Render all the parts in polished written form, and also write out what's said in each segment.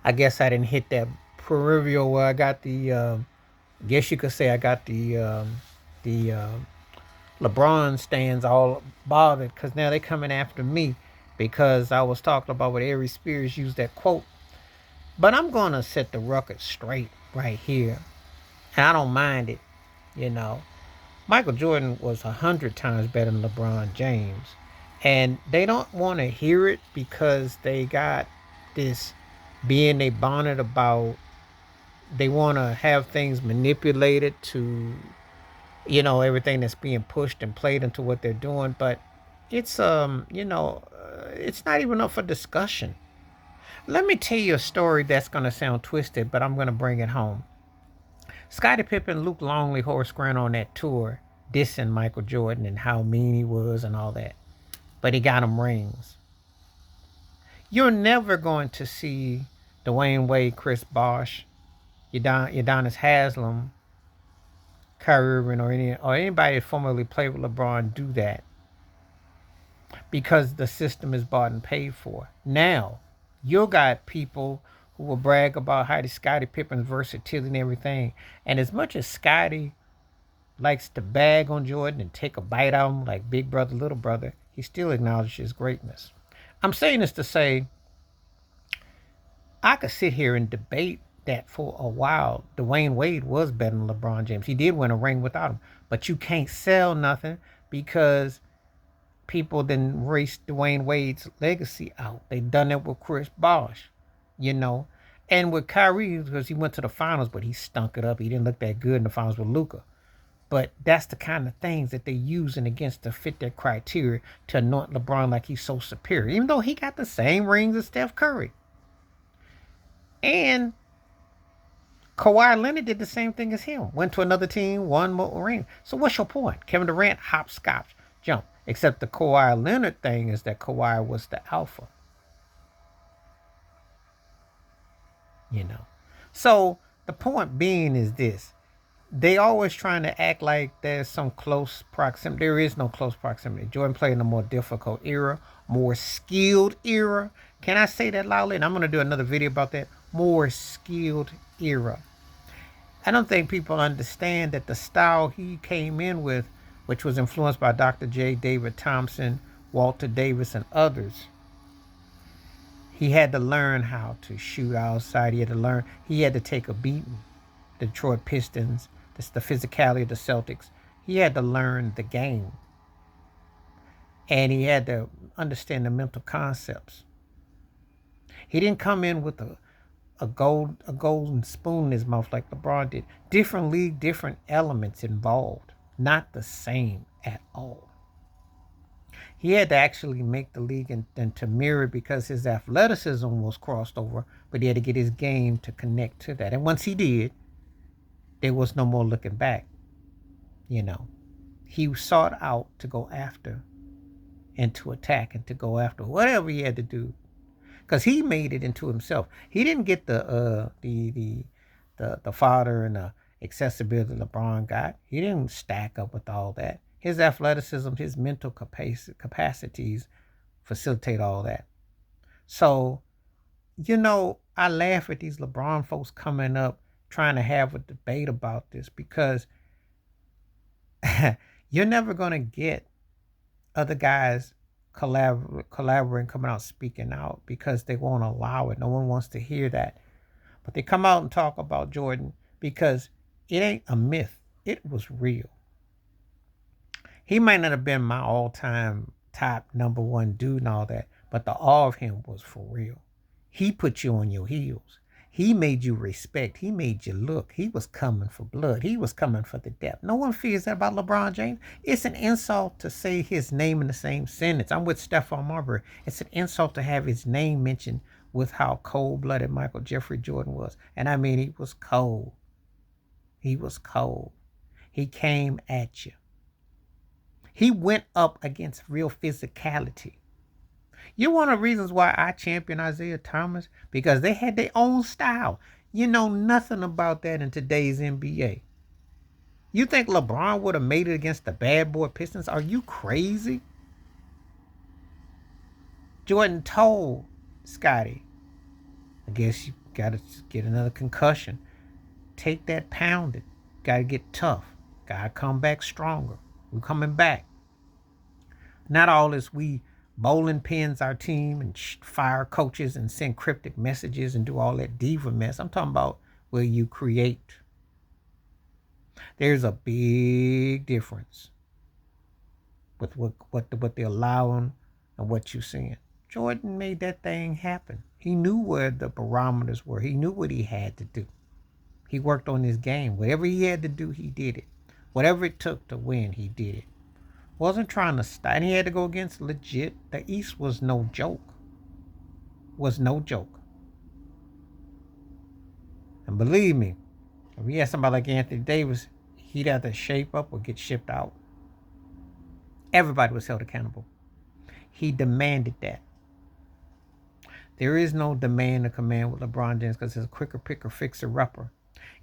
I guess I didn't hit that peripheral where I got the. Guess you could say I got the LeBron stands all bothered because now they're coming after me because I was talking about what Ari Spears used that quote. But I'm gonna set the record straight right here, and I don't mind it. You know, Michael Jordan was 100 times better than LeBron James, and they don't want to hear it because they got this being they bonnet about. They want to have things manipulated to, everything that's being pushed and played into what they're doing. But it's it's not even up for discussion. Let me tell you a story that's going to sound twisted, but I'm going to bring it home. Scottie Pippen, Luke Longley, Horace Grant on that tour, dissing Michael Jordan and how mean he was and all that. But he got him rings. You're never going to see Dwayne Wade, Chris Bosh, Udonis Haslam, Kyrie Irving, or anybody that formerly played with LeBron do that because the system is bought and paid for. Now, you got people who will brag about how Scottie Pippen's versatility and everything. And as much as Scottie likes to bag on Jordan and take a bite out of him like big brother, little brother, he still acknowledges his greatness. I'm saying this to say I could sit here and debate that for a while. Dwayne Wade was better than LeBron James. He did win a ring without him. But you can't sell nothing because people then race Dwayne Wade's legacy out. They done it with Chris Bosh, you know. And with Kyrie, because he went to the finals, but he stunk it up. He didn't look that good in the finals with Luka. But that's the kind of things that they're using against to fit their criteria to anoint LeBron like he's so superior, even though he got the same rings as Steph Curry. And Kawhi Leonard did the same thing as him. Went to another team, won more ring. So what's your point? Kevin Durant, hopscotch, jump. Except the Kawhi Leonard thing is that Kawhi was the alpha. You know. So the point being is this. They always trying to act like there's some close proximity. There is no close proximity. Jordan played in a more difficult era, more skilled era. Can I say that loudly? And I'm going to do another video about that. More skilled era. I don't think people understand that the style he came in with, which was influenced by Dr. J. David Thompson, Walter Davis, and others, he had to learn how to shoot outside. He had to take a beating. The Detroit Pistons, the physicality of the Celtics. He had to learn the game. And he had to understand the mental concepts. He didn't come in with a golden spoon in his mouth like LeBron did. Different league, different elements involved. Not the same at all. He had to actually make the league and to mirror it because his athleticism was crossed over, but he had to get his game to connect to that. And once he did, there was no more looking back. You know, he sought out to go after and to attack and to go after whatever he had to do, because he made it into himself. He didn't get the fodder and the accessibility LeBron got. He didn't stack up with all that. His athleticism, his mental capacities facilitate all that. So, I laugh at these LeBron folks coming up trying to have a debate about this because you're never going to get other guys collaborating, coming out, speaking out because they won't allow it. No one wants to hear that. But they come out and talk about Jordan because it ain't a myth. It was real. He might not have been my all-time top number one dude and all that, but the awe of him was for real. He put you on your heels. He made you respect. He made you look. He was coming for blood. He was coming for the depth. No one fears that about LeBron James. It's an insult to say his name in the same sentence. I'm with Stephon Marbury. It's an insult to have his name mentioned with how cold-blooded Michael Jeffrey Jordan was. And I mean, he was cold. He was cold. He came at you. He went up against real physicality. You're one of the reasons why I champion Isaiah Thomas, because they had their own style. You know nothing about that in today's NBA. You think LeBron would have made it against the bad boy Pistons? Are you crazy? Jordan told Scottie, I guess Got to get another concussion. Take that pounded. Got to get tough. Got to come back stronger. We're coming back. Not all is we bowling pins our team and fire coaches and send cryptic messages and do all that diva mess. I'm talking about where you create. There's a big difference with what they're allowing and what you're seeing. Jordan made that thing happen. He knew where the barometers were. He knew what he had to do. He worked on his game. Whatever he had to do, he did it. Whatever it took to win, he did it. Wasn't trying to stop. And he had to go against legit. The East was no joke. Was no joke. And believe me, if we had somebody like Anthony Davis, he'd have to shape up or get shipped out. Everybody was held accountable. He demanded that. There is no demand or command with LeBron James because it's a quicker picker, fixer, upper.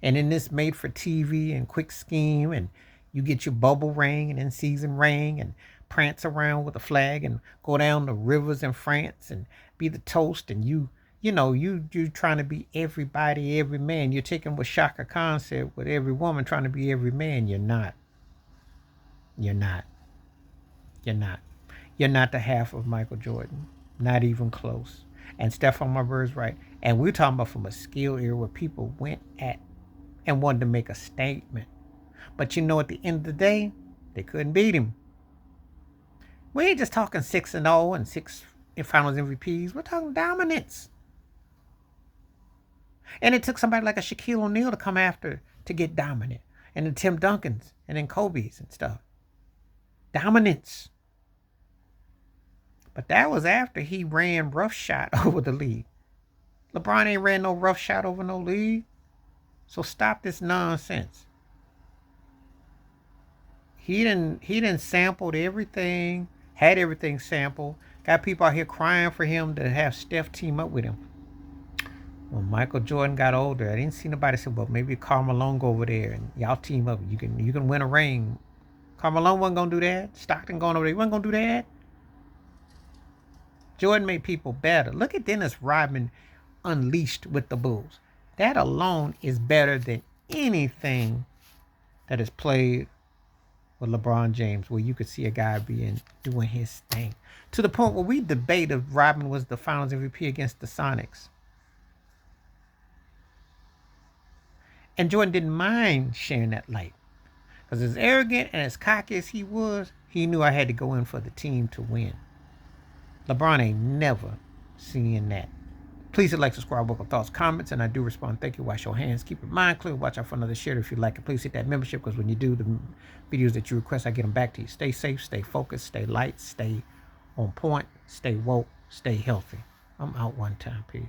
And in this made for TV and quick scheme, and you get your bubble ring and in season ring and prance around with a flag and go down the rivers in France and be the toast, and you trying to be everybody, every man. You're taking what Shaka Khan said with every woman trying to be every man. You're not. You're not. You're not. You're not the half of Michael Jordan. Not even close. And Stephon Marbury's right. And we're talking about from a skill era where people went at and wanted to make a statement. But at the end of the day, they couldn't beat him. We ain't just talking 6-0 and 6 finals MVPs. We're talking dominance. And it took somebody like a Shaquille O'Neal to come after to get dominant. And then Tim Duncan's and then Kobe's and stuff. Dominance. But that was after he ran roughshod over the league. LeBron ain't ran no roughshod over no league. So stop this nonsense. He didn't sampled everything, had everything sampled. Got people out here crying for him to have Steph team up with him. When Michael Jordan got older, I didn't see nobody say, well, maybe Karl Malone go over there and y'all team up. You can win a ring. Karl Malone wasn't gonna do that. Stockton going over there, he wasn't gonna do that. Jordan made people better. Look at Dennis Rodman unleashed with the Bulls. That alone is better than anything that is played with LeBron James, where you could see a guy doing his thing. To the point where we debate if Rodman was the finals MVP against the Sonics. And Jordan didn't mind sharing that light. Because as arrogant and as cocky as he was, he knew I had to go in for the team to win. LeBron ain't never seen that. Please hit like, subscribe, welcome thoughts, comments, and I do respond. Thank you. Wash your hands. Keep your mind clear. Watch out for another share if you like it. Please hit that membership because when you do the videos that you request, I get them back to you. Stay safe, stay focused, stay light, stay on point, stay woke, stay healthy. I'm out one time. Peace.